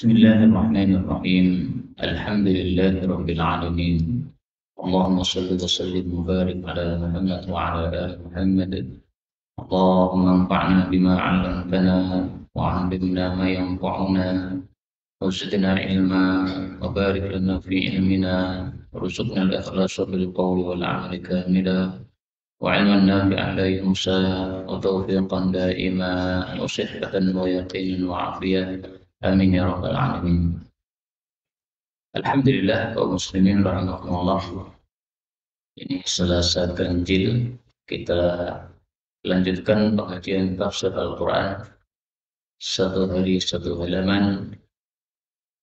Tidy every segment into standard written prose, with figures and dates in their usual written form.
بسم الله الرحمن الرحيم. الحمد لله رب العالمين. اللهم صل وسلم وبارك على محمد وعلى آل محمد. اللهم انفعنا بما علمتنا وعلمنا ما ينفعنا وزدنا علما وبارك لنا في علمنا وارزقنا الإخلاص بالقول والعمل كاملا وعلما نافعا لا ينسى وتوفيقا دائما وصحة ويقين وعافية. آمين يا رب العالمين. Alhamdulillah kaum muslimin rahimahumullah. Ini Selasa Ganjil, kita lanjutkan pengajian tafsir Al-Quran satu hari satu halaman,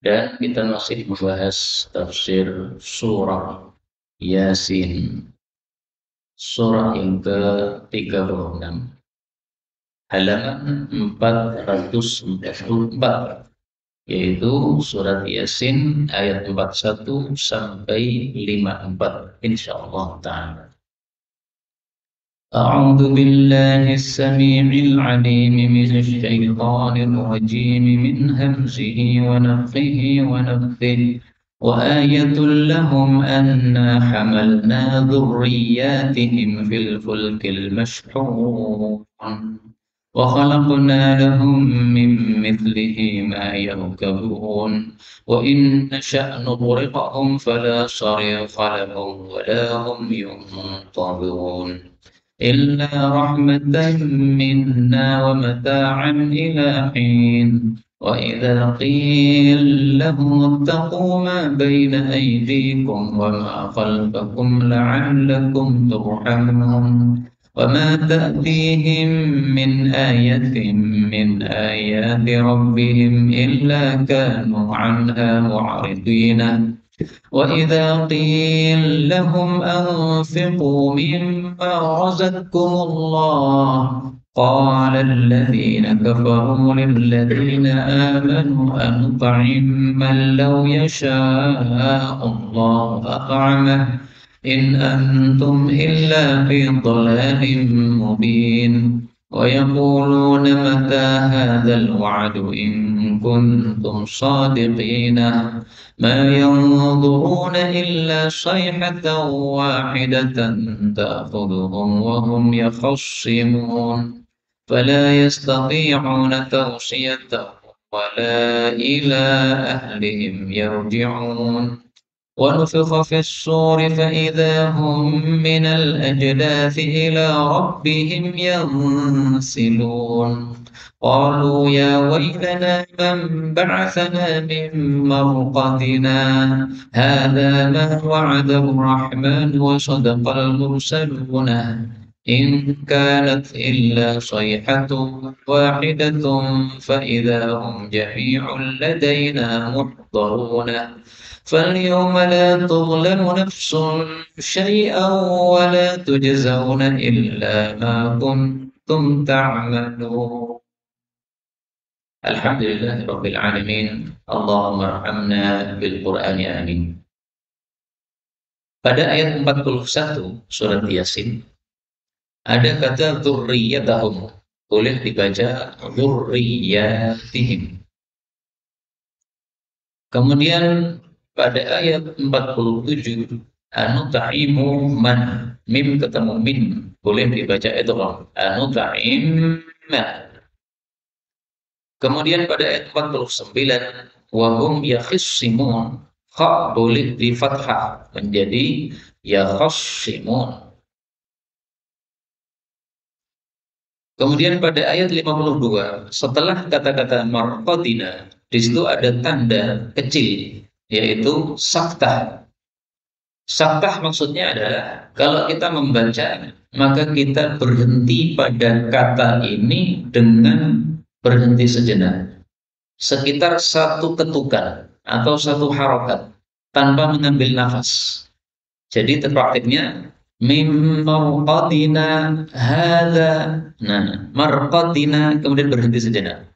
dan kita masih membahas tafsir surah Yasin, surah yang ke-36, halaman 444, yaitu surat Yasin ayat 41 sampai 54 insyaallah taala. أعوذ بالله السميع العليم من الشيطان الرجيم من همزه ونفخه ونفثه. وآية لهم أنا حملنا ذرياتهم في الفلك المشحون وخلقنا لهم من مثله ما يركبون وإن نشأ نغرقهم فلا صريخ لهم ولا هم ينقذون إلا رحمة منا ومتاعا إلى حين. وإذا قيل لهم اتقوا ما بين أيديكم وما خلفكم لعلكم ترحمون وما تأتيهم من آية من آيات ربهم إلا كانوا عنها معرضين. وإذا قيل لهم أنفقوا مما رزقكم الله قال الذين كفروا للذين آمنوا أنطعم من لو يشاء الله أطعمه إن أنتم إلا في ضلال مبين. ويقولون متى هذا الوعد إن كنتم صادقين ما ينظرون إلا صيحة واحدة تأخذهم وهم يخصمون فلا يستطيعون توصية ولا إلى أهلهم يرجعون. ونفخ في الصور فإذا هم من الأجداث إلى ربهم ينسلون. قالوا يا ويلنا من بعثنا من مرقدنا هذا ما وعد الرحمن وصدق المرسلون إن كانت إلا صيحة واحدة فإذا هم جميع لدينا محضرون. فاليوم لا تظلم نفس شيئا ولا تجزون إلا ما كنتم تعملون. Alhamdulillah Rabbil Alamin. Allahumma arhamna bil Qur'an ya amin. Pada ayat 41 surat Yasin ada kata dzurriyyatahum, boleh dibaca dzurriyyatihim. Kemudian pada ayat 47 anut'imu man, mim ketemu min, boleh dibaca itu anut'im man. Kemudian pada ayat 49 wahum yakhissimun, kha boleh di fathah menjadi yakhissimun. Kemudian pada ayat 52 setelah kata-kata marqadina di situ ada tanda kecil yaitu saktah. Saktah maksudnya adalah kalau kita membaca maka kita berhenti pada kata ini dengan berhenti sejenak, sekitar satu ketukan atau satu harokat tanpa mengambil nafas. Jadi praktiknya mim marqadina hadza, nah marqadina kemudian berhenti sejenak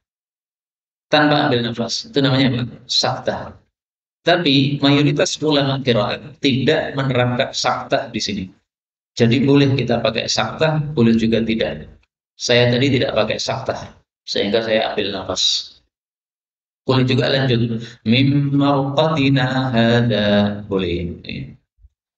tanpa ambil nafas, itu namanya apa? Saktah. Tapi mayoritas ulama qiraat tidak menerapkan saktah di sini. Jadi boleh kita pakai saktah, boleh juga tidak. Saya tadi tidak pakai saktah, sehingga saya ambil nafas. Boleh juga lanjut. Mim marqadina hada. Boleh.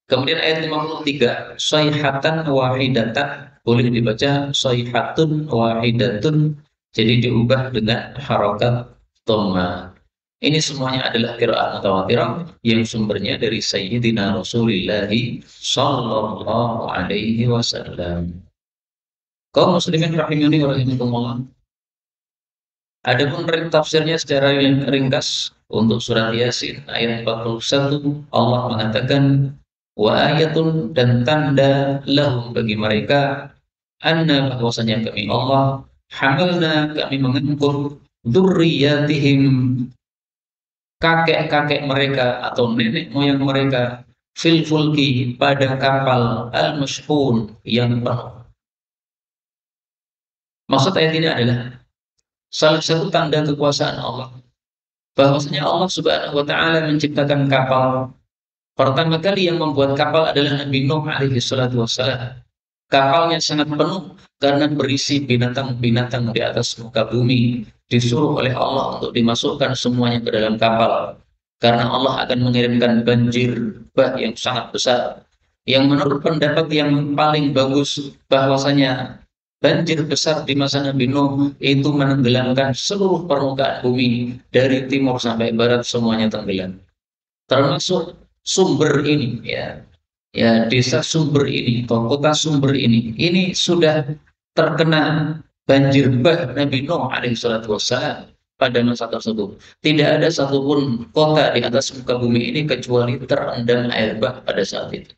Kemudian ayat 53, sayhatan wahidatan, boleh dibaca sayhatun wahidatun, jadi diubah dengan harakat dhamma. Ini semuanya adalah qiraat mutawatirah yang sumbernya dari Sayyidina Rasulullah sallallahu alaihi wasallam. Kaum muslimin rahimani wa rahimakumullah. Adapun tafsirnya secara ringkas untuk surat Yasin ayat 41, Allah mengatakan wa ayatun, dan tanda lahum bagi mereka, anna bahwasanya kami Allah hamalna, kami mengangkut dzurriyyatihim, kakek-kakek mereka atau nenek moyang mereka, fil fulki, pada kapal al mashhun yang penuh. Maksud ayat ini adalah salah satu tanda kekuasaan Allah, bahwasanya Allah Subhanahu wa taala menciptakan kapal. Pertama kali yang membuat kapal adalah Nabi Nuh alaihi salatu wassalam. Kapalnya sangat penuh karena berisi binatang-binatang di atas muka bumi. Disuruh oleh Allah untuk dimasukkan semuanya ke dalam kapal. Karena Allah akan mengirimkan banjir bah yang sangat besar. Yang menurut pendapat yang paling bagus, bahwasanya banjir besar di masa Nabi Nuh itu menenggelamkan seluruh permukaan bumi dari timur sampai barat, semuanya tenggelam. Termasuk Sumber ini, desa Sumber ini atau kota Sumber ini sudah terkena banjir bah Nabi Nuh alaihi salatu wassalam pada masa tersebut. Tidak ada satupun kota di atas muka bumi ini kecuali terendam air bah pada saat itu.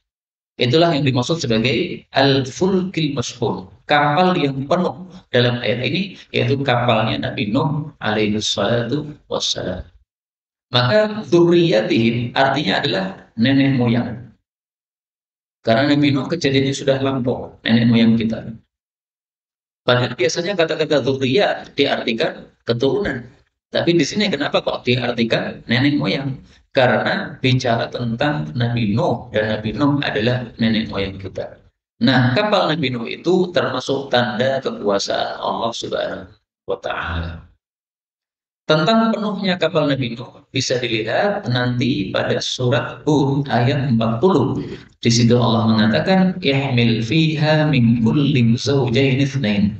Itulah yang dimaksud sebagai al-fulkil mashhun, kapal yang penuh dalam ayat ini, yaitu kapalnya Nabi Nuh alaihi salatu wassalam. Maka dzurriyyatihim artinya adalah nenek moyang. Karena Nabi Nuh kejadiannya sudah lampau, nenek moyang kita. Padahal biasanya kata-kata dzurriyyah diartikan keturunan. Tapi di sini kenapa kok diartikan nenek moyang? Karena bicara tentang Nabi Nuh, dan Nabi Nuh adalah nenek moyang kita. Nah, kapal Nabi Nuh itu termasuk tanda kekuasaan Allah Subhanahu wa taala. Tentang penuhnya kapal Nabi Nuh bisa dilihat nanti pada surat Hud ayat 40. Di situ Allah mengatakan, "Ihmil fiha min kulli zawjayn itsnain."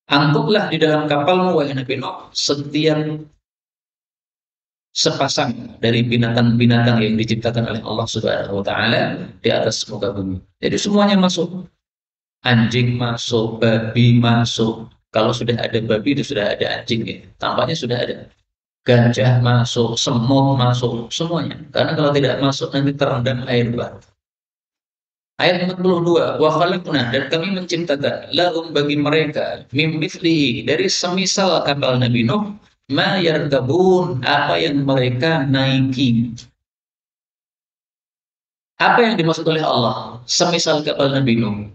Angkutlah di dalam kapalmu wahai Nabi Nuh setiap sepasang dari binatang-binatang yang diciptakan oleh Allah Subhanahu wa taala di atas muka bumi. Jadi semuanya masuk. Anjing masuk, babi masuk. Kalau sudah ada babi itu sudah ada anjing ya. Tampaknya sudah ada. Gajah masuk, semut masuk, semuanya. Karena kalau tidak masuk nanti terendam air bah. Ayat 42, wa khalaqna, dan kami menciptakan lahum bagi mereka mim mithlihi, dari semisal kapal Nabi Nuh, ma yarkabun, apa yang mereka naiki. Apa yang dimaksud oleh Allah semisal kapal Nabi Nuh?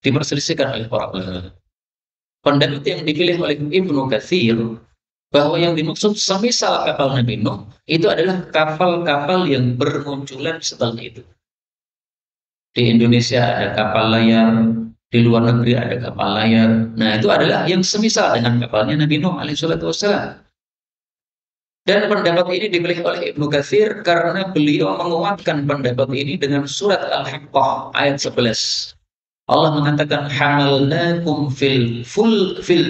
Diperselisihkan oleh para ulama. Pendapat yang dipilih oleh Ibnu Katsir, bahwa yang dimaksud semisal kapal Nabi Nuh itu adalah kapal-kapal yang bermunculan setelah itu. Di Indonesia ada kapal layar, di luar negeri ada kapal layar. Nah, itu adalah yang semisal dengan kapalnya Nabi Nuh alaihissalatu wassalam. Dan pendapat ini dipilih oleh Ibnu Katsir karena beliau menguatkan pendapat ini dengan surat Al-Haqqah ayat 11. Allah mengatakan, hamalnakum fil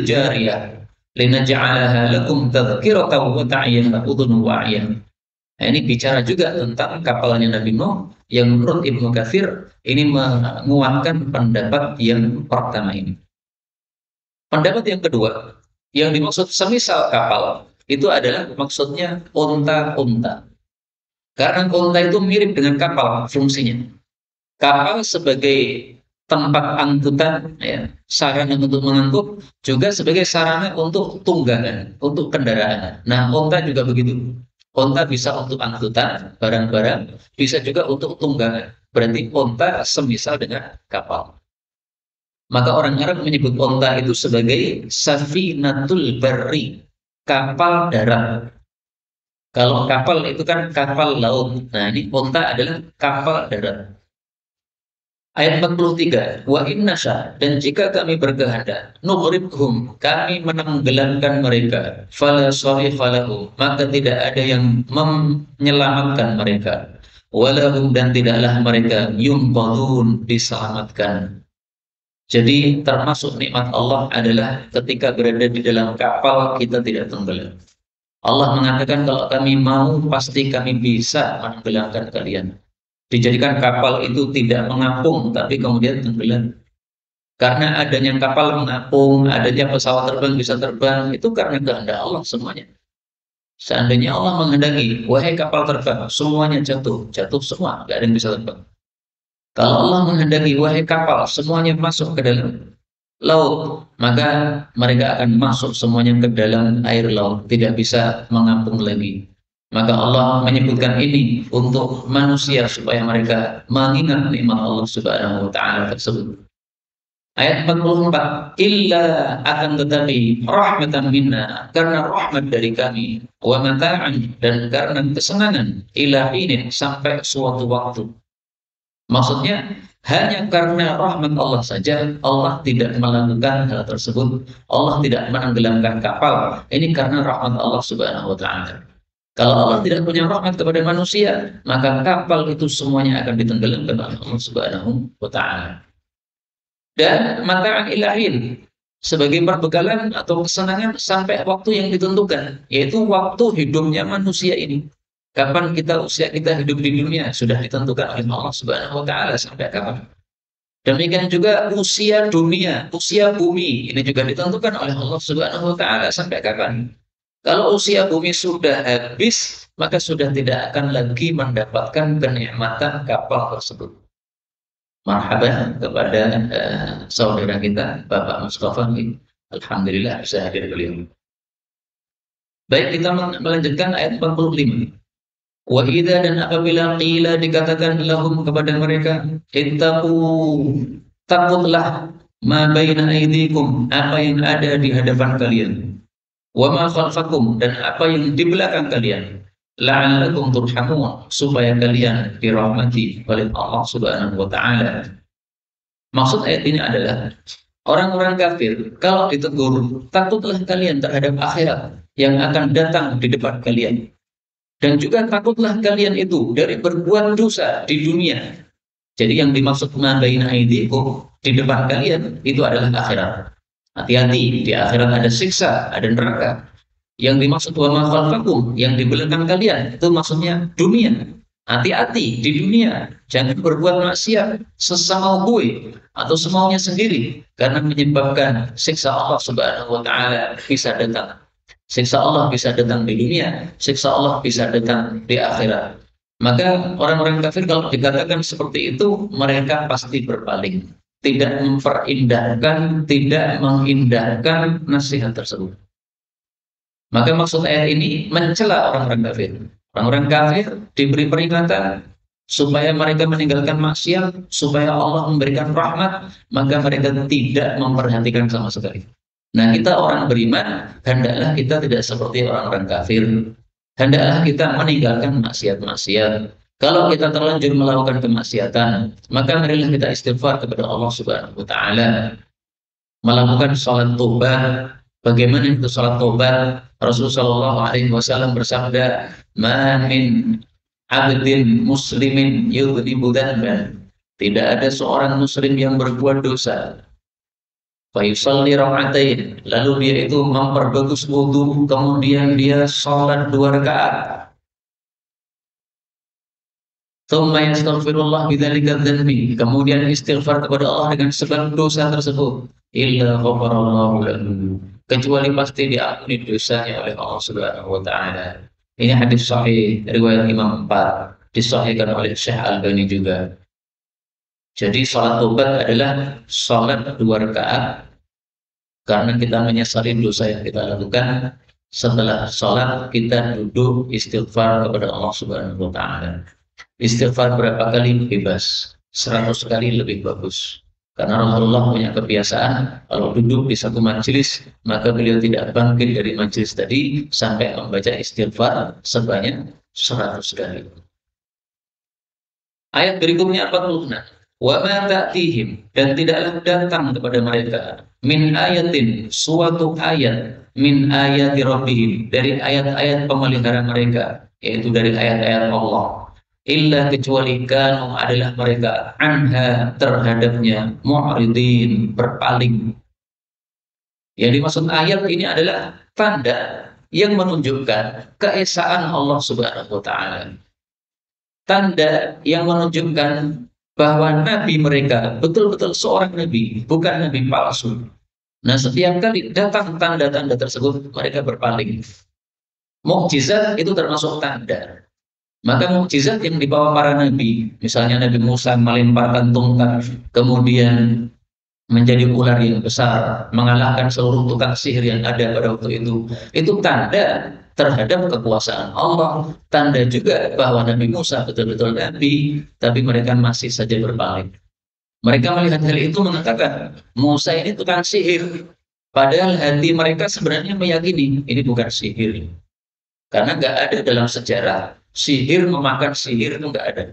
jariyah linaj'alaha lakum tadhkiratan wa ta'iyyan udhun wa'iyyan. Nah, ini bicara juga tentang kapalnya Nabi Nuh yang menurut Ibnu Katsir ini menguatkan pendapat yang pertama ini. Pendapat yang kedua, yang dimaksud semisal kapal itu adalah maksudnya unta-unta. Karena unta itu mirip dengan kapal fungsinya. Kapal sebagai tempat angkutan, sarana untuk mengangkut, juga sebagai sarana untuk tunggangan, untuk kendaraan. Nah, unta juga begitu. Unta bisa untuk angkutan barang-barang, bisa juga untuk tunggangan. Berarti unta semisal dengan kapal. Maka orang Arab menyebut unta itu sebagai safinatul barri, kapal darat. Kalau kapal itu kan kapal laut. Nah, ini unta adalah kapal darat. Ayat 43, wa innasya, dan jika kami berkehendak, nughribhum, kami menenggelamkan mereka, fala sarifa lahum, maka tidak ada yang menyelamatkan mereka, walahum, dan tidaklah mereka yunqadhun, diselamatkan. Jadi termasuk nikmat Allah adalah ketika berada di dalam kapal kita tidak tenggelam. Allah mengatakan kalau kami mau pasti kami bisa menenggelamkan kalian. Dijadikan kapal itu tidak mengapung tapi kemudian tenggelam. Karena adanya kapal mengapung, adanya pesawat terbang bisa terbang, itu karena kehendak Allah semuanya. Seandainya Allah menghendaki, wahai kapal terbang, semuanya jatuh, jatuh semua, nggak ada yang bisa terbang. Kalau Allah menghendaki, wahai kapal, semuanya masuk ke dalam laut, maka mereka akan masuk semuanya ke dalam air laut, tidak bisa mengapung lagi. Maka Allah menyebutkan ini untuk manusia supaya mereka mengingat nikmat Allah Subhanahu wa taala tersebut. Ayat 44, illa, akan tetapi rahmatan minna, karena rahmat dari kami, wa mata'an, dan karena kesenangan, ila hinin, sampai suatu waktu. Maksudnya hanya karena rahmat Allah saja Allah tidak melakukan hal tersebut. Allah tidak menenggelamkan kapal. Ini karena rahmat Allah Subhanahu wa taala. Kalau Allah tidak punya rahmat kepada manusia, maka kapal itu semuanya akan ditenggelamkan oleh Allah Subhanahu wa taala. Dan mata'an ilahin, sebagai perbekalan atau kesenangan sampai waktu yang ditentukan, yaitu waktu hidupnya manusia ini. Kapan usia kita hidup di dunia sudah ditentukan oleh Allah Subhanahu wa taala sampai kapan. Demikian juga usia dunia, usia bumi ini juga ditentukan oleh Allah Subhanahu wa taala sampai kapan. Kalau usia bumi sudah habis, maka sudah tidak akan lagi mendapatkan kenikmatan kapal tersebut. Marhaban kepada saudara kita Bapak Mustafa. Alhamdulillah bisa hadir beliau. Baik, kita melanjutkan ayat 45. Wa idza, dan apabila qila, dikatakan lahum, kepada mereka, ittaqu, takutlah, ma baina aydikum, apa yang ada di hadapan kalian, wa ma khalfakum, dan apa yang di belakang kalian, la'allakum turhamun, supaya kalian dirahmati oleh Allah Subhanahu wa taala. Maksud ayat ini adalah orang-orang kafir kalau ditegur, takutlah kalian terhadap akhirat yang akan datang di depan kalian. Dan juga takutlah kalian itu dari berbuat dosa di dunia. Jadi yang dimaksud ma baina aydikum, di depan kalian, itu adalah akhirat. Hati-hati, di akhirat ada siksa, ada neraka. Yang dimaksud wa ma khalfakum, yang di belakang kalian, itu maksudnya dunia. Hati-hati di dunia, jangan berbuat maksiat sesama gue atau semaunya sendiri, karena menyebabkan siksa Allah Subhanahu wa taala bisa datang. Siksa Allah bisa datang di dunia, siksa Allah bisa datang di akhirat. Maka orang-orang kafir kalau dikatakan seperti itu, mereka pasti berpaling, tidak memperindahkan, tidak mengindahkan nasihat tersebut. Maka maksud ayat ini mencela orang-orang kafir. Orang-orang kafir diberi peringatan supaya mereka meninggalkan maksiat, supaya Allah memberikan rahmat, maka mereka tidak memperhatikan sama sekali. Nah, kita orang beriman, hendaklah kita tidak seperti orang-orang kafir. Hendaklah kita meninggalkan maksiat-maksiat. Kalau kita terlanjur melakukan kemaksiatan, maka marilah kita istighfar kepada Allah Subhanahu wa taala. Melakukan salat tobat. Bagaimana itu salat tobat? Rasulullah SAW bersabda, "Ma min abdin muslimin yudhibu dzanban." Tidak ada seorang muslim yang berbuat dosa, fayusalli raka'atain, lalu dia itu memperbagus wudu, kemudian dia sholat 2 rakaat. Tsumma yastaghfirullah bidzalika dzanbi, kemudian istighfar kepada Allah dengan sebab dosa tersebut. Illa ghafarallahu lahu, kecuali pasti diampuni dosanya oleh Allah Subhanahu wa taala. Ini hadis sahih riwayat Imam 4, disahihkan oleh Syekh Albani juga. Jadi salat tobat adalah salat 2 rakaat karena kita menyesali dosa yang kita lakukan. Setelah sholat kita duduk istighfar kepada Allah Subhanahu wa taala. Istighfar berapa kali bebas, 100 kali lebih bagus. Karena Rasulullah punya kebiasaan kalau duduk di satu majelis, maka beliau tidak bangkit dari majelis tadi sampai membaca istighfar sebanyak 100 kali. Ayat berikutnya 46. Wa ma ta'tihim, dan tidaklah datang kepada mereka min ayatin, suatu ayat, min ayati rabbihim, dari ayat-ayat pemelihara mereka, yaitu dari ayat-ayat Allah, illa kecuali kanu, adalah mereka anha, terhadapnya, mu'ridin, berpaling. Yang dimaksud ayat ini adalah tanda yang menunjukkan keesaan Allah Subhanahu wa taala. Tanda yang menunjukkan bahwa nabi mereka betul-betul seorang nabi, bukan nabi palsu. Nah, setiap kali datang tanda-tanda tersebut, mereka berpaling. Mukjizat itu termasuk tanda. Maka mukjizat yang dibawa para nabi, misalnya Nabi Musa melemparkan tongkat, kemudian menjadi ular yang besar, mengalahkan seluruh tukang sihir yang ada pada waktu itu tanda terhadap kekuasaan Allah, tanda juga bahwa Nabi Musa betul-betul nabi, tapi mereka masih saja berpaling. Mereka melihat hal itu mengatakan, Musa ini tukang sihir, padahal hati mereka sebenarnya meyakini ini bukan sihir, karena nggak ada dalam sejarah sihir memakan sihir, itu nggak ada.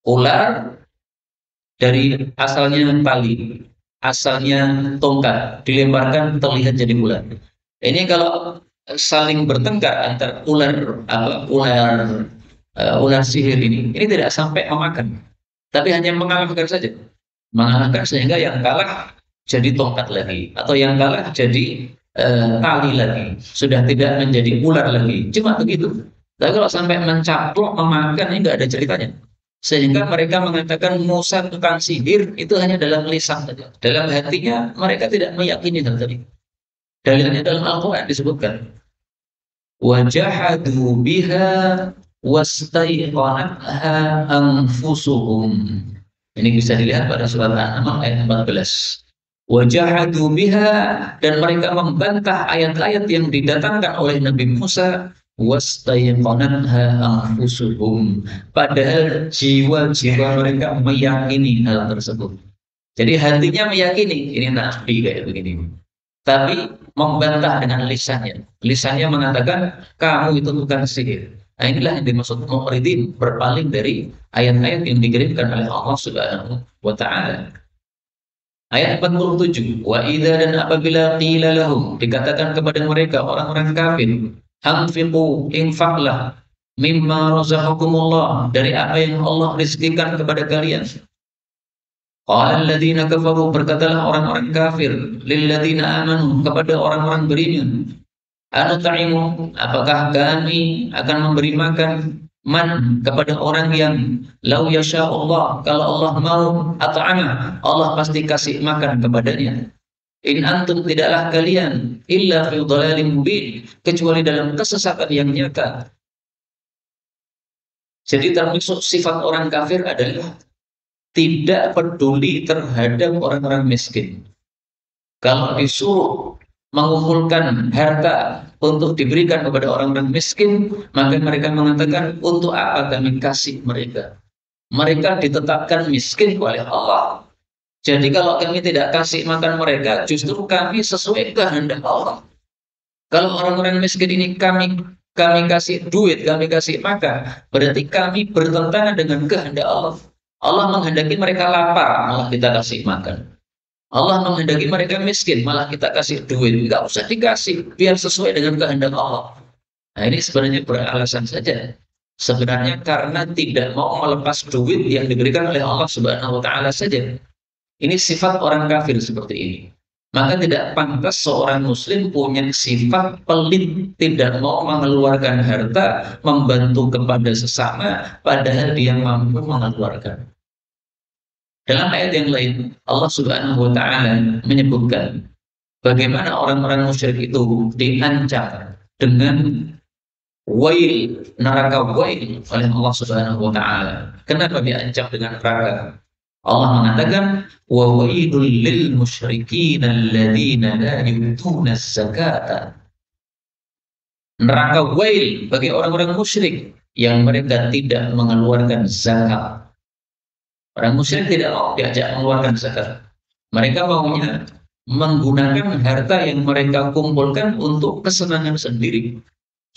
Ular dari asalnya tali, asalnya tongkat, dilemparkan terlihat jadi ular. Ini kalau saling bertengkar antar ular sihir ini tidak sampai memakan, tapi hanya mengalahkan saja, mengalahkan sehingga yang kalah jadi tongkat lagi, atau yang kalah jadi tali lagi, sudah tidak menjadi ular lagi, cuma begitu. Tapi kalau sampai mencaplok, memakan, ini nggak ada ceritanya. Sehingga mereka mengatakan Musa tukang sihir itu hanya dalam lisan saja. Dalam hatinya mereka tidak meyakini hal tadi. Dalilnya dalam Al-Quran disebutkan, wajahadu biha wastaiqanatha anfusuhum. Ini bisa dilihat pada surat An-Naml ayat 14. Wajahadu biha, dan mereka membantah ayat-ayat yang didatangkan oleh Nabi Musa, wastaiqanatha anfusuhum, padahal jiwa-jiwa mereka meyakini hal tersebut. Jadi hatinya meyakini ini nabi kayak begini, tapi membantah dengan lisannya. Lisannya mengatakan kamu itu bukan sihir. Nah, inilah yang dimaksud mu'ridin, berpaling dari ayat-ayat yang dikirimkan oleh Allah Subhanahu wa taala. Ayat 47, wa idza, dan apabila qila lahum, dikatakan kepada mereka orang-orang kafir, anfiqu, infaklah, mimma razaqakumullah, dari apa yang Allah rizkikan kepada kalian. Qala alladziina kafaru, berkatalah orang-orang kafir, lilladziina amanu, kepada orang-orang beriman, anut'imu, apakah kami akan memberi makan, man, kepada orang yang lau yasha Allah, kalau Allah mau, at'ama, Allah pasti kasih makan kepadanya. In antum, tidaklah kalian, illa fi dhalalin mubin, kecuali dalam kesesatan yang nyata. Jadi termasuk sifat orang kafir adalah tidak peduli terhadap orang-orang miskin. Kalau disuruh mengumpulkan harta untuk diberikan kepada orang-orang miskin, maka mereka mengatakan, untuk apa kami kasih mereka? Mereka ditetapkan miskin oleh Allah. Jadi kalau kami tidak kasih makan mereka, justru kami sesuai kehendak Allah. Kalau orang-orang miskin ini kami kasih duit, kami kasih makan, berarti kami bertentangan dengan kehendak Allah. Allah menghendaki mereka lapar, malah kita kasih makan. Allah menghendaki mereka miskin, malah kita kasih duit. Nggak usah dikasih, biar sesuai dengan kehendak Allah. Nah, ini sebenarnya beralasan saja. Sebenarnya karena tidak mau melepas duit yang diberikan oleh Allah Subhanahu wa taala saja. Ini sifat orang kafir seperti ini. Maka tidak pantas seorang muslim punya sifat pelit, tidak mau mengeluarkan harta, membantu kepada sesama, padahal dia mampu mengeluarkan. Dalam ayat yang lain, Allah Subhanahu wa taala menyebutkan bagaimana orang-orang musyrik itu diancam dengan wail, neraka wail oleh Allah Subhanahu wa taala. Kenapa diancam dengan neraka? Allah mengatakan, wa wailul lil musyrikin alladzina la yu'tuna zakata. Neraka wail bagi orang-orang musyrik yang mereka tidak mengeluarkan zakat. Orang musyrik tidak mau diajak mengeluarkan zakat. Mereka maunya menggunakan harta yang mereka kumpulkan untuk kesenangan sendiri.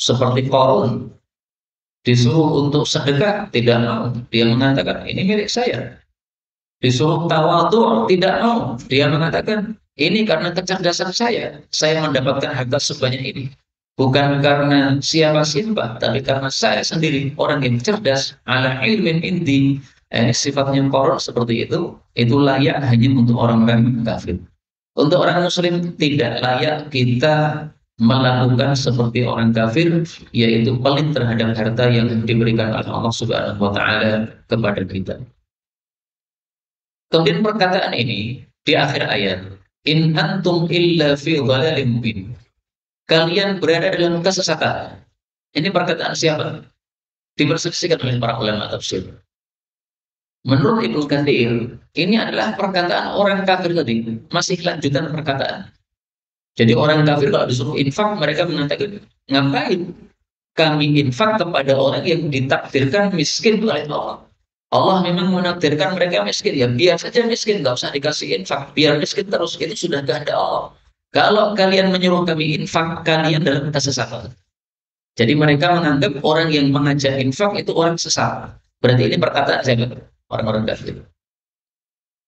Seperti Qarun, disuruh untuk sedekah, tidak mau. Dia mengatakan, ini milik saya. Disuruh tawadhu tidak mau. Dia mengatakan, ini karena kecerdasan saya mendapatkan harta sebanyak ini. Bukan karena siapa-siapa, tapi karena saya sendiri orang yang cerdas, ala ilmin indi. Sifatnya koron seperti itu layak hanya untuk orang-orang kafir. Untuk orang muslim tidak layak kita melakukan seperti orang kafir, yaitu pelit terhadap harta yang diberikan oleh Allah Subhanahu wa taala kepada kita. Kemudian perkataan ini di akhir ayat, in antum illa fi dhalalin mubin. Kalian berada dalam kesesatan. Ini perkataan siapa? Diperselisihkan oleh para ulama tafsir. Menurut Ibnu Katsir, ini adalah perkataan orang kafir tadi, masih lanjutan perkataan. Jadi orang kafir kalau disuruh infak, mereka mengatakan, ngapain kami infak kepada orang yang ditakdirkan miskin oleh Allah? Allah memang menakdirkan mereka miskin, ya biar saja miskin, nggak usah dikasih infak, biar miskin terus, itu sudah kehendak Allah. Kalau kalian menyuruh kami infak, kalian dalam kesesatan. Jadi mereka menganggap orang yang mengajak infak itu orang sesat. Berarti ini perkataan siapa? Orang-orang kafir.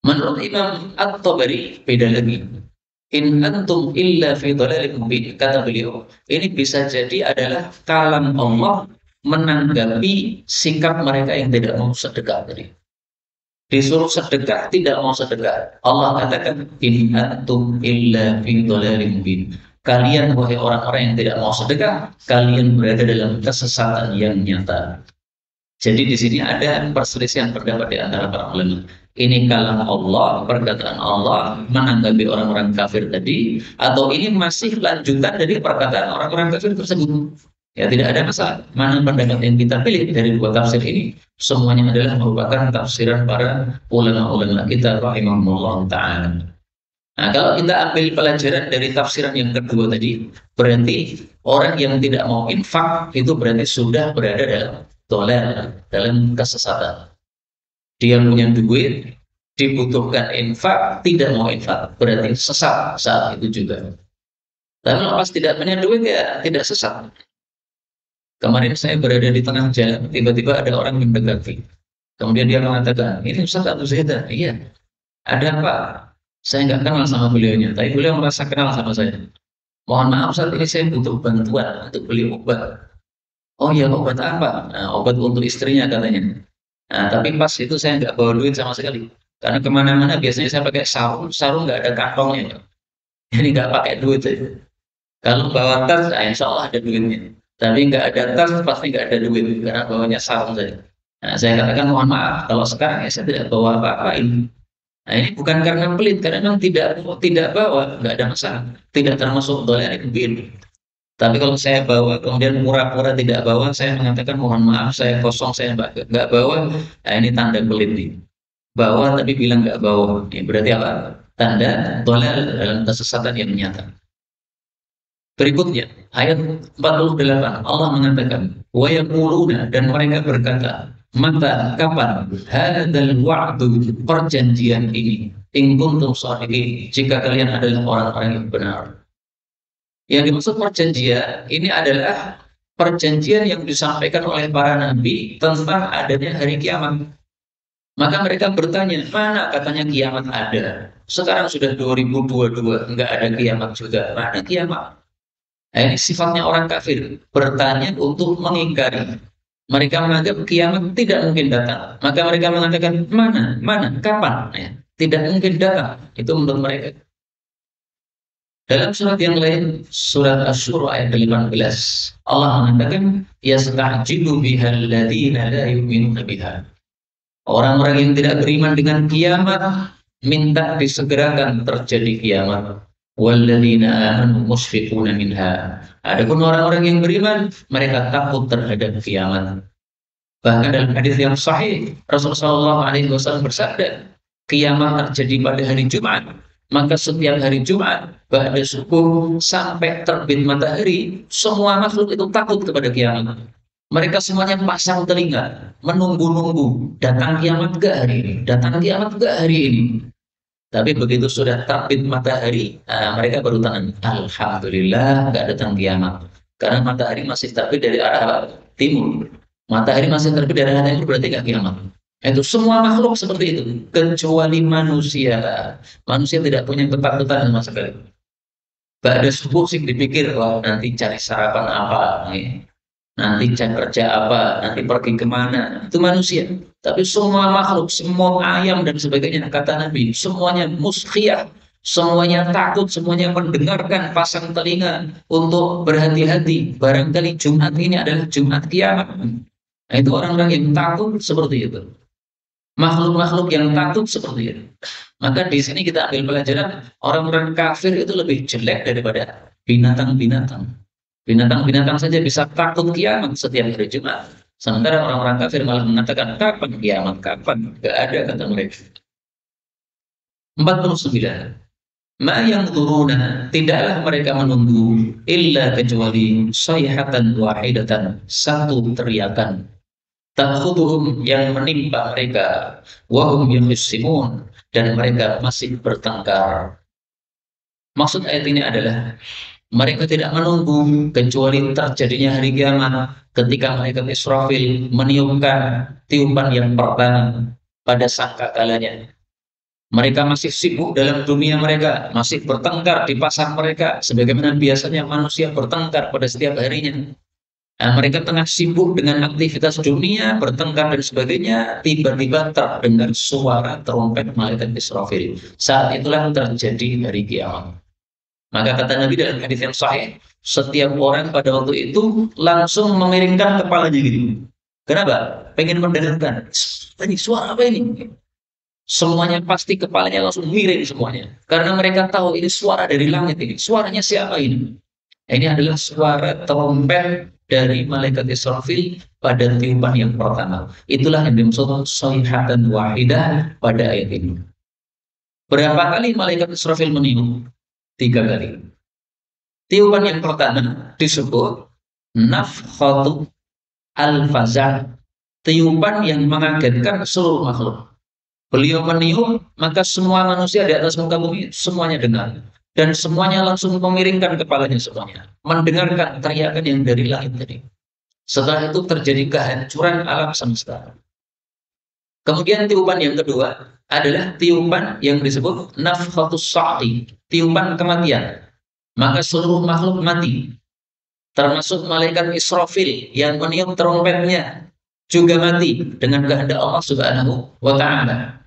Menurut Imam At-Tabari beda lagi. In antum illa fi dhalalin mubin, kata beliau. Ini bisa jadi adalah kalam Allah menanggapi sikap mereka yang tidak mau sedekah tadi. Disuruh sedekah tidak mau sedekah. Allah katakan in antum illa fi dhalalin mubin. Kalian wahai orang-orang yang tidak mau sedekah, kalian berada dalam kesesatan yang nyata. Jadi di sini ada perselisihan pendapat di antara para ulama. Ini kalam Allah, perkataan Allah menanggapi orang-orang kafir tadi, atau ini masih lanjutan dari perkataan orang-orang kafir tersebut. Ya tidak ada masalah. Mana pendapat yang kita pilih dari dua tafsir ini, semuanya adalah merupakan tafsiran para ulama-ulama kita rahimahumullah ta'ala. Nah, kalau kita ambil pelajaran dari tafsiran yang kedua tadi, berarti orang yang tidak mau infak itu berarti sudah berada dalam dolal, dalam kesesatan. Dia punya duit, dibutuhkan infak, tidak mau infak, berarti sesat saat itu juga. Tapi kalau pas tidak punya duit ya tidak sesat. Kemarin saya berada di tengah jalan, tiba-tiba ada orang mendekati. Kemudian dia mengatakan, ini Ustaz Abu Zaidah. Iya, ada apa? Saya nggak kenal sama beliaunya, tapi beliau merasa kenal sama saya. Mohon maaf saat ini saya butuh bantuan untuk beli obat. Oh ya, obat apa? Nah, obat untuk istrinya katanya. Nah, tapi pas itu saya nggak bawa duit sama sekali. Karena kemana-mana biasanya saya pakai sarung, sarung nggak ada kantongnya. Jadi nggak pakai duit. Kalau bawa tas, nah insya Allah ada duitnya. Tapi nggak ada tas, pasti nggak ada duit. Karena bawanya sarung saja. Nah, saya katakan mohon maaf, kalau sekarang ya saya tidak bawa apa-apa ini. Nah, ini bukan karena pelit, karena memang tidak bawa, nggak ada masalah. Tidak termasuk dolar itu. Tapi kalau saya bawa, kemudian pura-pura tidak bawa, saya mengatakan mohon maaf, saya kosong, saya nggak bawa. Nah, ini tanda pelit nih. Bawa tapi bilang nggak bawa. Ini berarti apa? Tanda dolar dalam kesesatan yang nyata. Berikutnya, ayat 48, Allah mengatakan, wa yaquluna, dan mereka berkata, mata kapan hadzal wa'du, perjanjian ini, in kuntum shadiqin, jika kalian adalah orang-orang yang benar. Yang dimaksud perjanjian ini adalah perjanjian yang disampaikan oleh para nabi tentang adanya hari kiamat. Maka mereka bertanya, mana katanya kiamat ada? Sekarang sudah 2022, enggak ada kiamat juga. Mana kiamat? Nah, ini sifatnya orang kafir, bertanya untuk mengingkari. Mereka menganggap kiamat tidak mungkin datang. Maka mereka mengatakan, mana, kapan? Ya, tidak mungkin datang. Itu menurut mereka. Dalam surat yang lain, surat Asy-Syura ayat 18, Allah mengatakan, yasta'jilu bihal ladzina la yu'minuna biha. Orang-orang yang tidak beriman dengan kiamat minta disegerakan terjadi kiamat. Walladzina amanu musyfiquna minha. Adapun orang-orang yang beriman, mereka takut terhadap kiamat. Bahkan dalam hadis yang sahih, Rasulullah SAW bersabda, kiamat terjadi pada hari Jumat. Maka setiap hari Jumat, ba'da subuh sampai terbit matahari, semua makhluk itu takut kepada kiamat. Mereka semuanya pasang telinga, menunggu-nunggu, datang kiamat ke hari ini, datang kiamat ke hari ini. Tapi begitu sudah terbit matahari, mereka baru tangan, alhamdulillah nggak datang kiamat. Karena matahari masih terbit dari arah timur. Matahari masih terbit dari arah timur, berarti nggak kiamat. Itu semua makhluk seperti itu, kecuali manusia. Manusia tidak punya ketakutan sama sekali. Gak ada subuh sih dipikir, wah nanti cari sarapan apa, nih. Nanti cari kerja apa, nanti pergi kemana. Itu manusia. Tapi semua makhluk, semua ayam dan sebagainya, kata Nabi, semuanya muskhiyah, semuanya takut, semuanya mendengarkan, pasang telinga untuk berhati-hati. Barangkali Jumat ini adalah Jumat kiamat. Nah, itu orang-orang yang takut seperti itu. Makhluk-makhluk yang takut seperti itu. Maka di sini kita ambil pelajaran, orang-orang kafir itu lebih jelek daripada binatang-binatang. Binatang-binatang saja bisa takut kiamat setiap hari Jumat. Sementara orang-orang kafir malah mengatakan, kapan kiamat, kapan? Gak ada, kata mereka. 49. Ma yang turuna, tidaklah mereka menunggu illa kecuali sayhatan wahidatan, satu teriakan. Takhuduhum yang menimpa mereka, wahum yakhisimun, dan mereka masih bertengkar. Maksud ayat ini adalah mereka tidak menunggu kecuali terjadinya hari kiamat ketika malaikat Israfil meniupkan tiupan yang pertama pada sangkakalanya. Mereka masih sibuk dalam dunia mereka, masih bertengkar di pasar mereka, sebagaimana biasanya manusia bertengkar pada setiap harinya. Nah, mereka tengah sibuk dengan aktivitas dunia, bertengkar dan sebagainya, tiba-tiba terdengar suara trompet malaikat Israfil. Saat itulah terjadi hari kiamat. Maka kata Nabi dalam hadis yang sahih, setiap orang pada waktu itu langsung memiringkan kepalanya gitu. Kenapa? Pengen mendengarkan. Ini suara apa ini? Semuanya pasti kepalanya langsung miring semuanya. Karena mereka tahu ini suara dari langit ini. Suaranya siapa ini? Ini adalah suara trompet dari malaikat Israfil pada tiupan yang pertama. Itulah yang dimaksud sayhatan wahidah pada ayat ini. Berapa kali malaikat Israfil meniup? 3 kali. Tiupan yang pertama disebut nafkhatu al-fazah, tiupan yang mengagetkan seluruh makhluk. Beliau meniup, maka semua manusia di atas muka bumi semuanya dengar. Dan semuanya langsung memiringkan kepalanya semuanya. Mendengarkan teriakan yang dari langit tadi. Setelah itu terjadi kehancuran alam semesta. Kemudian tiupan yang kedua adalah tiupan yang disebut nafkhatus sa'di, tiupan kematian. Maka seluruh makhluk mati. Termasuk malaikat Israfil yang meniup trompetnya juga mati dengan kehendak Allah Subhanahu wa taala.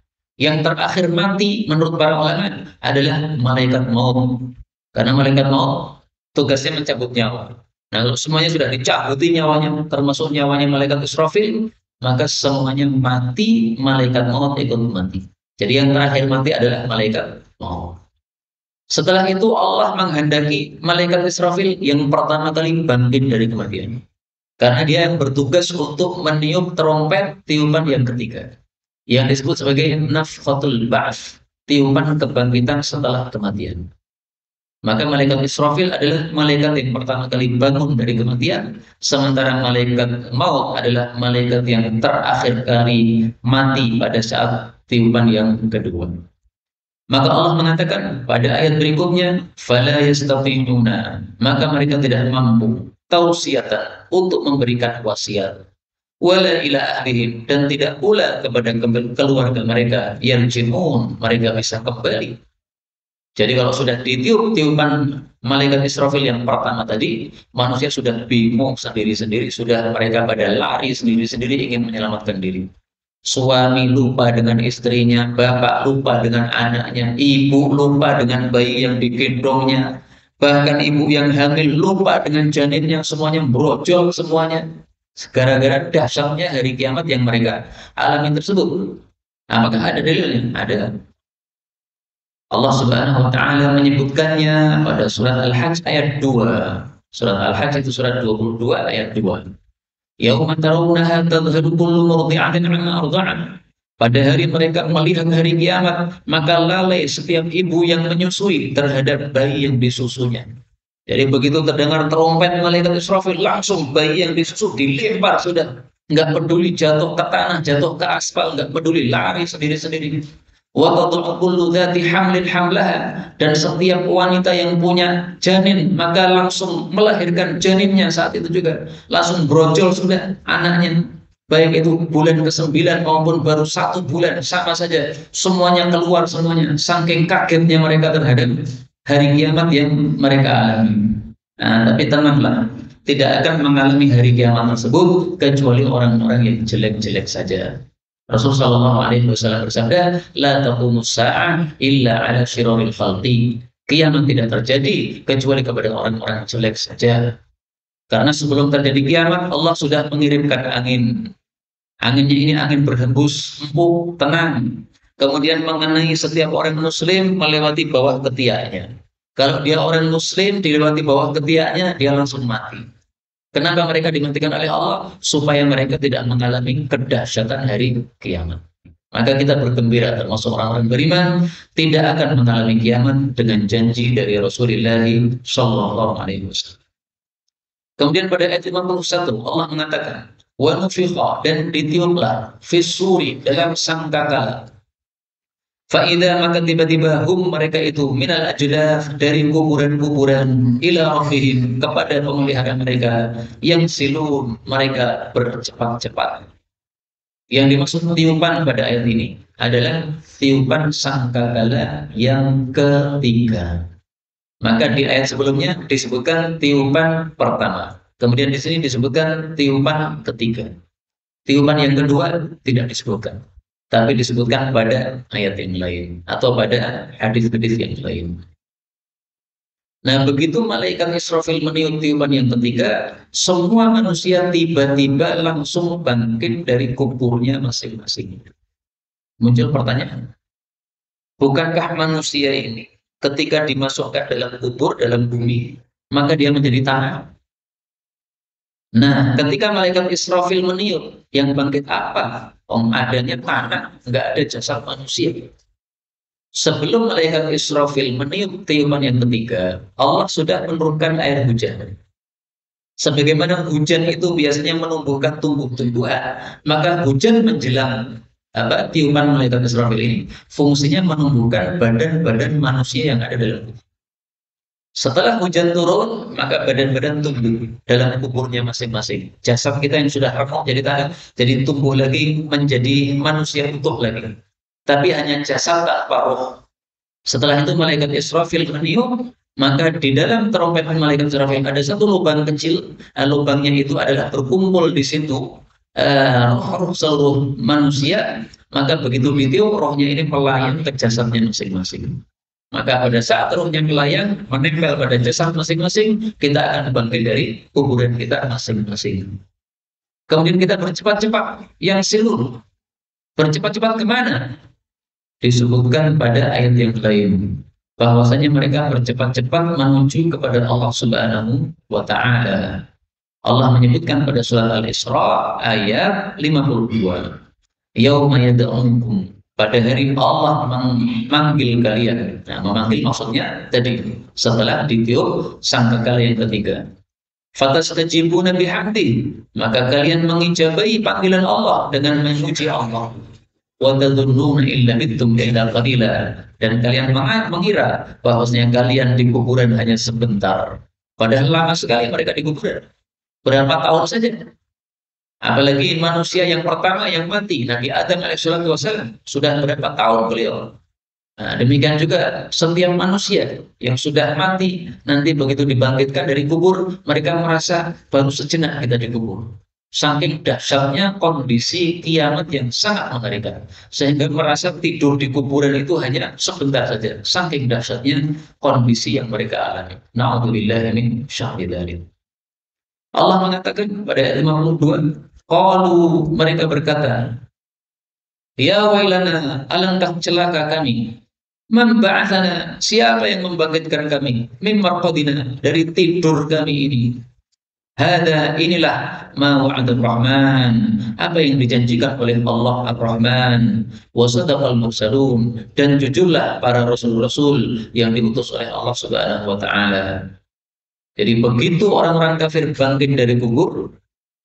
Yang terakhir mati menurut para ulama adalah malaikat maut. Karena malaikat maut tugasnya mencabut nyawa. Nah, kalau semuanya sudah dicabuti nyawanya, termasuk nyawanya malaikat Israfil, maka semuanya mati, malaikat maut ikut mati. Jadi yang terakhir mati adalah malaikat maut. Setelah itu Allah menghendaki malaikat Israfil yang pertama kali bangkit dari kematian. Karena dia yang bertugas untuk meniup trompet tiupan yang ketiga, yang disebut sebagai nafkhatul ba'ats, tiupan kebangkitan setelah kematian. Maka malaikat Israfil adalah malaikat yang pertama kali bangun dari kematian, sementara malaikat maut adalah malaikat yang terakhir kali mati pada saat tiupan yang kedua. Maka Allah mengatakan pada ayat berikutnya, fala yastati'una, maka mereka tidak mampu tausiatan untuk memberikan wasiat, wala ila ahlihim, dan tidak pula kepada keluarga mereka yang yarji'un, mereka bisa kembali. Jadi kalau sudah ditiup tiupan malaikat Israfil yang pertama tadi, manusia sudah bingung sendiri-sendiri, sudah mereka pada lari sendiri-sendiri ingin menyelamatkan diri. Suami lupa dengan istrinya, bapak lupa dengan anaknya, ibu lupa dengan bayi yang digendongnya, bahkan ibu yang hamil lupa dengan janinnya, semuanya brojol semuanya. Gara-gara dahsyatnya hari kiamat yang mereka alami tersebut. Apakah ada dalilnya? Ada. Allah Subhanahu wa taala menyebutkannya pada surat Al-Hajj ayat 2. Surat Al-Hajj itu surat 22 ayat 2. Yauma tarawunaha tadhhabu kullu murdi'atin 'amma arda'at. Pada hari mereka melihat hari kiamat, maka lalai setiap ibu yang menyusui terhadap bayi yang disusunya. Jadi begitu terdengar trompet malaikat Israfil, langsung bayi yang disusu dilempar sudah. Nggak peduli jatuh ke tanah, jatuh ke aspal, nggak peduli, lari sendiri-sendiri. Wa tad'u kullu dzati hamlin hamlaha, dan setiap wanita yang punya janin maka langsung melahirkan janinnya saat itu juga, langsung brojol sudah anaknya. baik itu bulan ke-9 maupun baru 1 bulan, sama saja. Semuanya keluar semuanya, saking kagetnya mereka terhadap hari kiamat yang mereka alami. Nah, tapi tenanglah, tidak akan mengalami hari kiamat tersebut kecuali orang-orang yang jelek-jelek saja. Rasulullah SAW bersabda, "La taqumus sa'ah illa ala syiraril khalqi." Kiamat tidak terjadi kecuali kepada orang-orang jelek saja. Karena sebelum terjadi kiamat, Allah sudah mengirimkan angin. Anginnya ini angin berhembus, empuk, tenang. Kemudian mengenai setiap orang muslim melewati bawah ketiaknya. Kalau dia orang muslim dilewati bawah ketiaknya, dia langsung mati. Kenapa mereka dimatikan oleh Allah? Supaya mereka tidak mengalami kedahsyatan hari kiamat. Maka kita bergembira termasuk orang-orang beriman tidak akan mengalami kiamat dengan janji dari Rasulullah Shallallahu Alaihi Wasallam. Kemudian pada ayat 51 Allah mengatakan, wa nufikha, dan ditiuplah fisuri, dalam sangkakala. Fa'idha, maka tiba-tiba hum, mereka itu minal ajdaf, dari kuburan-kuburan, ila rabbihim, kepada pemelihara mereka, yang silun, mereka bercepat-cepat. Yang dimaksud tiupan pada ayat ini adalah tiupan sangkakala yang ketiga. Maka di ayat sebelumnya disebutkan tiupan pertama. Kemudian di sini disebutkan tiupan ketiga. Tiupan yang kedua tidak disebutkan, tapi disebutkan pada ayat yang lain atau pada hadis-hadis yang lain. Nah, begitu malaikat Israfil meniup tiupan yang ketiga, semua manusia tiba-tiba langsung bangkit dari kuburnya masing-masing. Muncul pertanyaan, bukankah manusia ini ketika dimasukkan dalam kubur, dalam bumi, maka dia menjadi tanah? Nah, ketika malaikat Israfil meniup, yang bangkit apa? Adanya tanah, nggak ada jasad manusia. Sebelum malaikat Israfil meniup tiupan yang ketiga, Allah sudah menurunkan air hujan. Sebagaimana hujan itu biasanya menumbuhkan tumbuh-tumbuhan, maka hujan menjelang tiupan malaikat Israfil ini fungsinya menumbuhkan badan-badan manusia yang ada dalam kubur. Setelah hujan turun, maka badan-badan tumbuh dalam kuburnya masing-masing. Jasad kita yang sudah remuk jadi tanah, jadi tumbuh lagi menjadi manusia utuh lagi. Tapi hanya jasad tanpa roh. Setelah itu malaikat Israfil meniup, maka di dalam trompet malaikat Israfil ada satu lubang kecil. Lubangnya itu adalah berkumpul di situ roh seluruh manusia. Maka begitu ditiup, rohnya ini melayang ke jasadnya masing-masing. Maka pada saat rohnya melayang, menempel pada jasad masing-masing, kita akan bangkit dari kuburan kita masing-masing. Kemudian kita bercepat-cepat, yang silur. Bercepat-cepat kemana? Disebutkan pada ayat yang lain, bahwasanya mereka bercepat-cepat menuju kepada Allah Subhanahu wa Ta'ala. Allah menyebutkan pada surat Al-Isra ayat 52, yauma yad'ukum, pada hari Allah memanggil kalian. Nah, memanggil maksudnya tadi setelah ditiup sangkakala yang ketiga. Fatastajibuna bihamdi, maka kalian mengijabahi panggilan Allah dengan memuji Allah. Wa tadhunnuna illa bittum illa qalila, dan kalian mengira bahwasanya kalian di kuburan hanya sebentar. Padahal lama sekali mereka di kuburan. Berapa tahun saja? Apalagi manusia yang pertama yang mati, Nabi Adam alaihissalam, sudah berapa tahun beliau. Nah, demikian juga setiap manusia yang sudah mati, nanti begitu dibangkitkan dari kubur, mereka merasa baru sejenak kita dikubur. Saking dahsyatnya kondisi kiamat yang sangat mengerikan, sehingga merasa tidur di kuburan itu hanya sebentar saja. Saking dahsyatnya kondisi yang mereka alami. Na'udzubillahi min syarri dzalik. Allah mengatakan pada ayat 52, qalu, mereka berkata, ya wailana, alangkah celaka kami. Man ba'athana, siapa yang membangkitkan kami? Min marqadina, dari tidur kami ini. Hada, inilah ma wa'adur rahman, apa yang dijanjikan oleh Allah ar-Rahman. Wa sadaqal mursalun, dan jujurlah para rasul-rasul yang diutus oleh Allah Subhanahu wa Ta'ala. Jadi begitu orang-orang kafir bangkit dari kubur,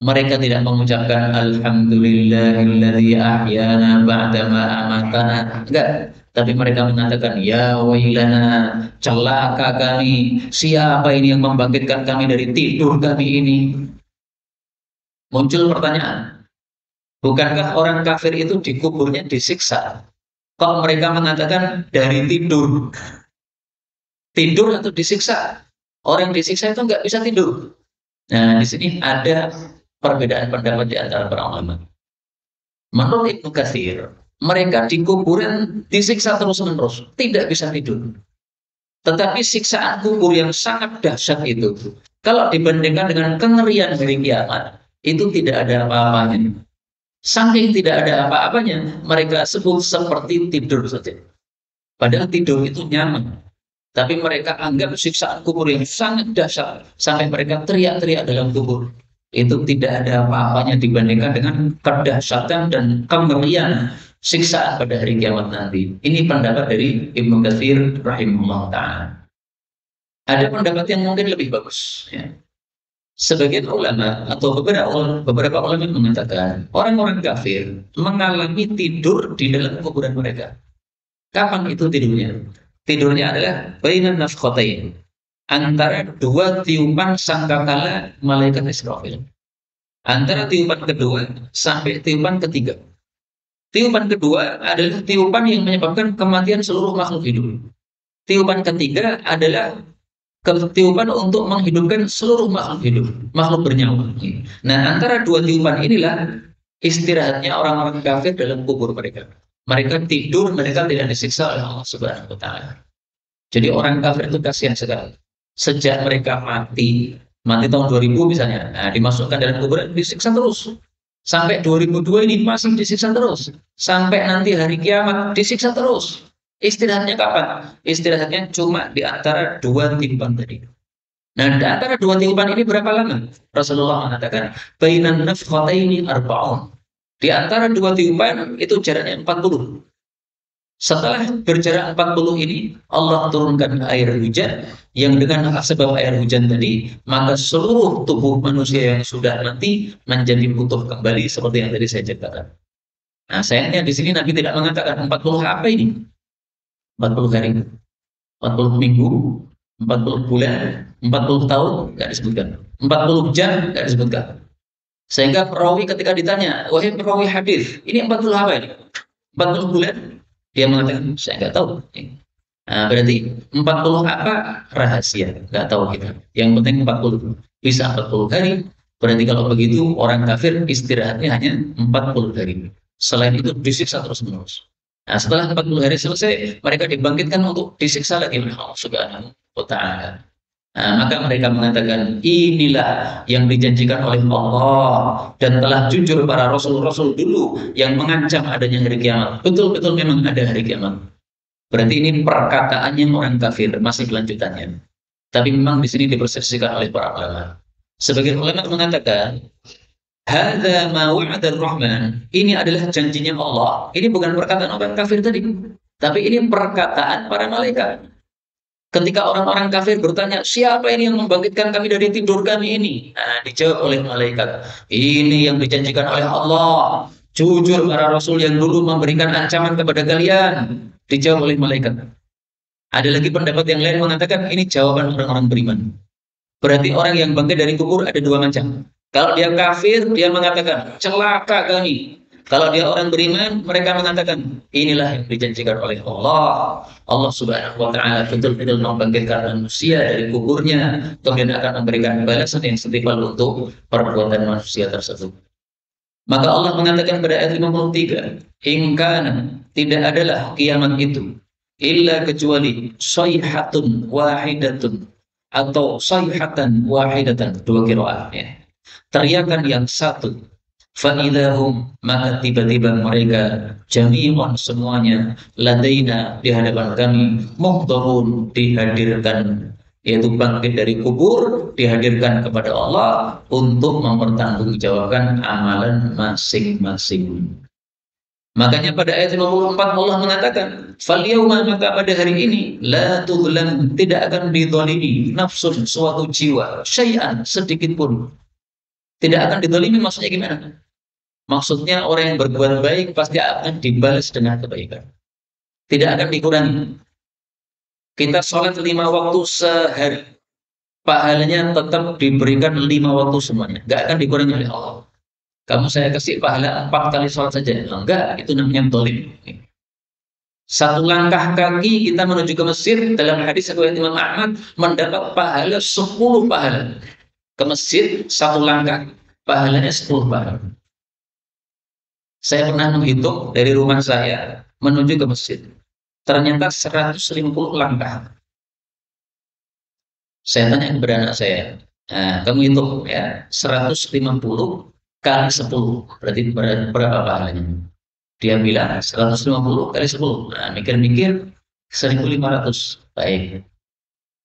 mereka tidak mengucapkan alhamdulillahilladzi ahyana ba'dama amatana. Enggak, tapi mereka mengatakan ya wailana, celaka kami. Siapa ini yang membangkitkan kami dari tidur kami ini? Muncul pertanyaan, Bukankah orang kafir itu di kuburnya disiksa? Kok mereka mengatakan dari tidur? Tidur atau disiksa? Orang disiksa itu nggak bisa tidur. Nah, di sini ada perbedaan pendapat di antara para ulama. Menurut Ibnu Katsir, mereka di kuburan disiksa terus-menerus, tidak bisa tidur. Tetapi siksaan kubur yang sangat dahsyat itu, kalau dibandingkan dengan kengerian hari kiamat, itu tidak ada apa-apanya. Saking tidak ada apa-apanya, mereka sebut seperti tidur saja. Padahal tidur itu nyaman. Tapi mereka anggap siksaan kubur yang sangat dahsyat sampai mereka teriak-teriak dalam kubur. Itu tidak ada apa-apanya dibandingkan dengan kedahsyatan dan kengerian siksaan pada hari kiamat nanti. Ini pendapat dari Ibnu Katsir rahimahullah ta'ala. Ada pendapat yang mungkin lebih bagus. Ya. Sebagian ulama atau beberapa ulama mengatakan orang-orang kafir mengalami tidur di dalam kuburan mereka. Kapan itu tidurnya? Tidurnya adalah bainan nafkhatain, antara dua tiupan sangkakala malaikat Israfil. Antara tiupan kedua sampai tiupan ketiga. Tiupan kedua adalah tiupan yang menyebabkan kematian seluruh makhluk hidup. Tiupan ketiga adalah tiupan untuk menghidupkan seluruh makhluk hidup, makhluk bernyawa. Nah, antara dua tiupan inilah istirahatnya orang-orang kafir dalam kubur mereka. Mereka tidur, mereka tidak disiksa oleh Allah Subhanahu wa taala. Jadi orang kafir itu kasihan sekali. Sejak mereka mati tahun 2000 misalnya, nah, dimasukkan dalam kuburan disiksa terus. Sampai 2002 ini masih disiksa terus. Sampai nanti hari kiamat disiksa terus. Istirahatnya kapan? Istirahatnya cuma di antara dua tiupan tadi. Nah, di antara dua tiupan ini berapa lama? Rasulullah mengatakan, bainan nafkhataini arba'un. Di antara dua tiupan itu jaraknya 40. Setelah berjarak 40 ini, Allah turunkan air hujan yang dengan sebab air hujan tadi, maka seluruh tubuh manusia yang sudah mati menjadi utuh kembali seperti yang tadi saya ceritakan. Nah, sayangnya di sini Nabi tidak mengatakan 40 apa ini? 40 hari, 40 minggu, 40 bulan, 40 tahun, nggak disebutkan. 40 jam, nggak disebutkan. Sehingga perawi ketika ditanya, wahai perawi hadis, ini 40 apa ini? 40 bulan? Dia mengatakan, saya nggak tahu. Nah, berarti 40 apa? Rahasia. Nggak tahu kita. Yang penting 40. Bisa 40 hari. Berarti kalau begitu, orang kafir istirahatnya hanya 40 hari. Selain itu, disiksa terus-menerus. Nah, setelah 40 hari selesai, mereka dibangkitkan untuk disiksa lagi oleh Allah Subhanahu wa ta'ala. Nah, maka mereka mengatakan inilah yang dijanjikan oleh Allah dan telah jujur para rasul-rasul dulu yang mengancam adanya hari kiamat. Betul-betul memang ada hari kiamat. Berarti ini perkataannya orang kafir, masih kelanjutannya. Tapi memang di sini dipersepsikan oleh para ulama. Sebagian ulama mengatakan hadza ma wa'ada ar-Rahman. Ini adalah janjinya Allah. Ini bukan perkataan orang kafir tadi, tapi ini perkataan para malaikat. Ketika orang-orang kafir bertanya, siapa ini yang membangkitkan kami dari tidur kami ini? Nah, dijawab oleh malaikat, ini yang dijanjikan oleh Allah. Jujur para rasul yang dulu memberikan ancaman kepada kalian. Dijawab oleh malaikat. Ada lagi pendapat yang lain mengatakan, ini jawaban orang-orang beriman. Berarti orang yang bangkit dari kubur ada dua macam. Kalau dia kafir, dia mengatakan, celaka kami. Kalau dia orang beriman, mereka mengatakan, inilah yang dijanjikan oleh Allah. Allah Subhanahu wa ta'ala betul-betul membangkitkan manusia dari kuburnya, kemudian akan memberikan balasan yang setimpal untuk perbuatan manusia tersebut. Maka Allah mengatakan pada ayat 53, "Ingkana, tidak adalah kiamat itu illa kecuali sayhatun wahidatun atau sayhatan wahidatan," dua qiraat ya. Teriakan yang satu. Fa'idahum, maka tiba-tiba mereka jami'un semuanya ladaina di hadapan kami muhdharun, dihadirkan, yaitu bangkit dari kubur, dihadirkan kepada Allah untuk mempertanggungjawabkan amalan masing-masing. Makanya pada ayat 54 Allah mengatakan, "Fal yauma," maka pada hari ini, la tuzlam, tidak akan dizalimi nafsun, suatu jiwa, syai'an, sedikit pun. Tidak akan dizalimi maksudnya gimana? Maksudnya orang yang berbuat baik pasti akan dibalas dengan kebaikan. Tidak akan dikurangi. Kita sholat 5 waktu sehari, pahalanya tetap diberikan 5 waktu semuanya. Gak akan dikurangi oleh Allah. Kamu saya kasih pahala 4 kali sholat saja. Enggak, itu namanya dolim. Satu langkah kaki kita menuju ke masjid dalam hadis riwayat Imam Ahmad mendapat pahala 10 pahala. Ke masjid satu langkah pahalanya 10 pahala. Saya pernah menghitung dari rumah saya menuju ke masjid. Ternyata 150 langkah. Saya tanya kepada anak saya, nah, kamu hitung ya, 150 kali 10, berarti berapa pahalanya? Dia bilang 150 kali 10. Nah, mikir-mikir 1.500. Baik.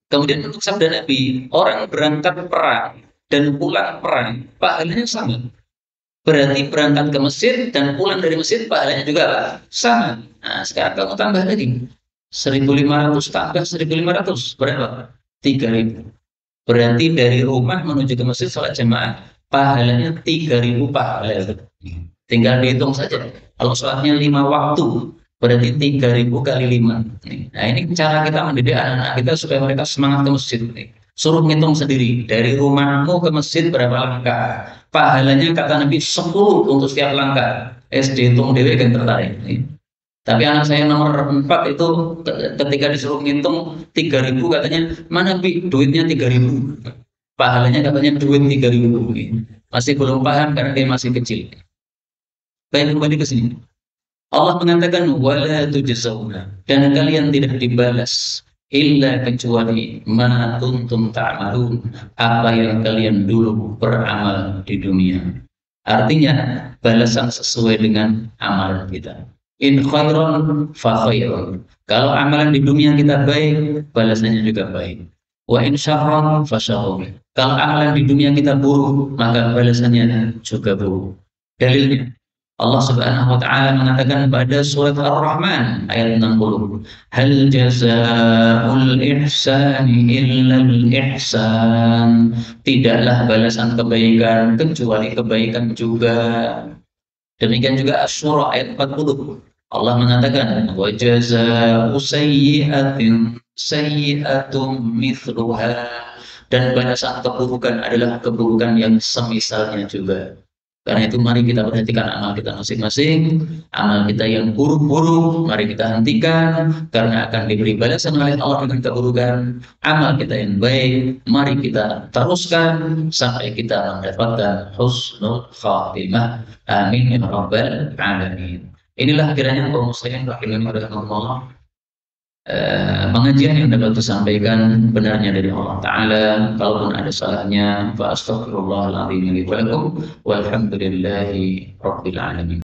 Kemudian untuk sabda Nabi, orang berangkat perang dan pulang perang, pahalanya sama. Berarti berangkat ke masjid dan pulang dari masjid pahalanya juga sama. Nah, sekarang kamu tambah lagi. 1.500 tambah 1.500 berapa? 3.000. Berarti dari rumah menuju ke masjid sholat jamaah pahalanya 3.000 pahala. Tinggal dihitung saja. Kalau sholatnya 5 waktu, berarti 3.000 kali 5. Nah, ini cara kita mendidik anak-anak kita supaya mereka semangat ke masjid. Suruh ngitung sendiri. Dari rumahmu ke masjid berapa langkah. Pahalanya kata Nabi 10 untuk setiap langkah. SD hitung dewe kan tertarik. Tapi anak saya nomor 4 itu ketika disuruh ngitung 3.000 katanya, mana Bi? Duitnya 3.000. Pahalanya katanya duit 3.000. Masih belum paham karena dia masih kecil. Baik, kembali ke sini. Allah mengatakan wala tujzauna, dan kalian tidak dibalas illa kecuali ma kuntum ta'malun, apa yang kalian dulu beramal di dunia. Artinya balasan sesuai dengan amalan kita. In khairon fa khairun. Kalau amalan di dunia kita baik, balasannya juga baik. Wa in syarron fa syarrun. Kalau amalan di dunia kita buruk, maka balasannya juga buruk. Dalilnya Allah Subhanahu wa taala mengatakan pada surat Ar-Rahman ayat 60, hal jazaa'ul ihsani illal ihsan. Tidaklah balasan kebaikan kecuali kebaikan juga. Demikian juga Asy-Syura ayat 40. Allah mengatakan wa jazaa'u sayyi'atin sayyi'atum mithluha, dan balasan keburukan adalah keburukan yang semisalnya juga. Karena itu mari kita perhatikan amal kita masing-masing. Amal kita yang buruk-buruk mari kita hentikan, karena akan diberi balasan oleh Allah dengan keburukan. Amal kita yang baik mari kita teruskan sampai kita mendapatkan husnul khatimah. Amin ya rabbal alamin. Inilah kiranya kaum muslimin rahimakumullah, pengajian yang dapat disampaikan benarnya dari Allah Ta'ala. Kalaupun ada salahnya, fa astaghfirullahaladzim li wa lakum, walhamdulillahi rabbil alamin.